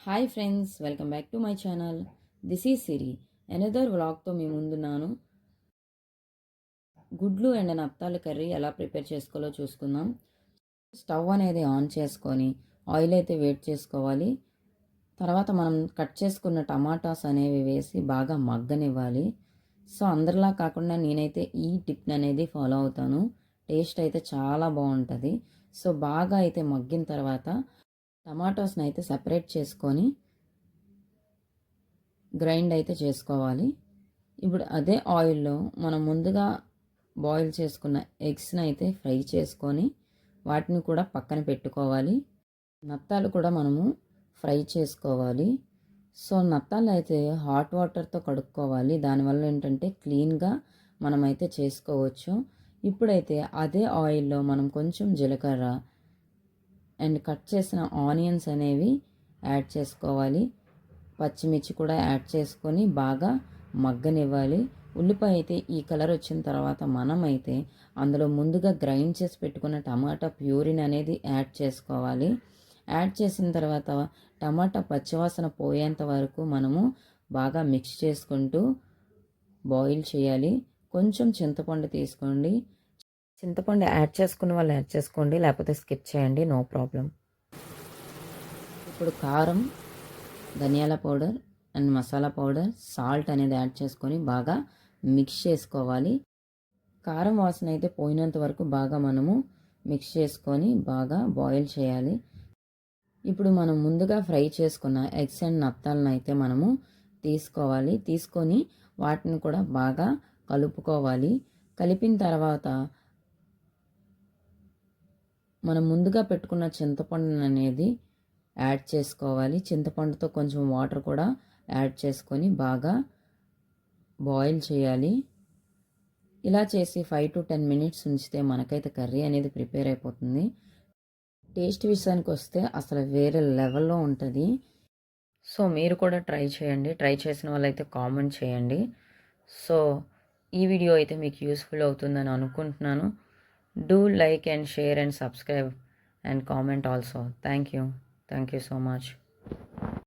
Hi friends, welcome back to my channel. This is Siri. Another వ్లాగ్తో మీ ముందున్నాను. గుడ్లు అండ్ నత్తాల కర్రీ ఎలా ప్రిపేర్ చేసుకోవాలో చూసుకుందాం. స్టవ్ అనేది ఆన్ చేసుకొని ఆయిల్ అయితే వేడి చేసుకోవాలి. తర్వాత మనం కట్ చేసుకున్న టమాటాస్ అనేవి వేసి బాగా మగ్గనివ్వాలి. సో అందరిలా కాకుండా నేనైతే ఈ టిప్ అనేది ఫాలో అవుతాను. టేస్ట్ అయితే చాలా బాగుంటుంది. సో బాగా అయితే మగ్గిన తర్వాత టమాటోస్ని అయితే సపరేట్ చేసుకొని గ్రైండ్ అయితే చేసుకోవాలి. ఇప్పుడు అదే ఆయిల్లో మనం ముందుగా బాయిల్ చేసుకున్న ఎగ్స్ని అయితే ఫ్రై చేసుకొని వాటిని కూడా పక్కన పెట్టుకోవాలి. నత్తాలు కూడా మనము ఫ్రై చేసుకోవాలి. సో నత్తాలు అయితే హాట్ వాటర్తో కడుక్కోవాలి. దానివల్ల ఏంటంటే క్లీన్గా మనమైతే చేసుకోవచ్చు. ఇప్పుడైతే అదే ఆయిల్లో మనం కొంచెం జీలకర్ర అండ్ కట్ చేసిన ఆనియన్స్ అనేవి యాడ్ చేసుకోవాలి. పచ్చిమిర్చి కూడా యాడ్ చేసుకొని బాగా మగ్గనివ్వాలి. ఉల్లిపాయ అయితే ఈ కలర్ వచ్చిన తర్వాత మనమైతే అందులో ముందుగా గ్రైండ్ చేసి పెట్టుకున్న టమాటా ప్యూరిన్ అనేది యాడ్ చేసుకోవాలి. యాడ్ చేసిన తర్వాత టమాటా పచ్చివాసన పోయేంత వరకు మనము బాగా మిక్స్ చేసుకుంటూ బాయిల్ చేయాలి. కొంచెం చింతపండు తీసుకోండి. చింతపండు యాడ్ చేసుకున్న వాళ్ళు యాడ్ చేసుకోండి, లేకపోతే స్కిప్ చేయండి, నో ప్రాబ్లం. ఇప్పుడు కారం, ధనియాల powder and masala powder, salt అనేది యాడ్ చేసుకొని బాగా మిక్స్ చేసుకోవాలి. కారం వాసన అయితే పోయినంత వరకు బాగా మనము మిక్స్ చేసుకొని బాగా బాయిల్ చేయాలి. ఇప్పుడు మనం ముందుగా ఫ్రై చేసుకున్న ఎగ్స్ అండ్ నత్తాలను అయితే మనము తీసుకోవాలి. తీసుకొని వాటిని కూడా బాగా కలుపుకోవాలి. కలిపిన తర్వాత మనం ముందుగా పెట్టుకున్న చింతపండు అనేది యాడ్ చేసుకోవాలి. చింతపండుతో కొంచెం వాటర్ కూడా యాడ్ చేసుకొని బాగా బాయిల్ చేయాలి. ఇలా చేసి 5 to 10 minutes ఉంచితే మనకైతే కర్రీ అనేది ప్రిపేర్ అయిపోతుంది. టేస్ట్ విషయానికి వస్తే అసలు వేరే లెవెల్లో ఉంటుంది. సో మీరు కూడా ట్రై చేయండి. ట్రై చేసిన వాళ్ళైతే కామెంట్ చేయండి. సో ఈ వీడియో అయితే మీకు యూస్ఫుల్ అవుతుందని అనుకుంటున్నాను. Do like and share and subscribe and comment also. Thank you so much.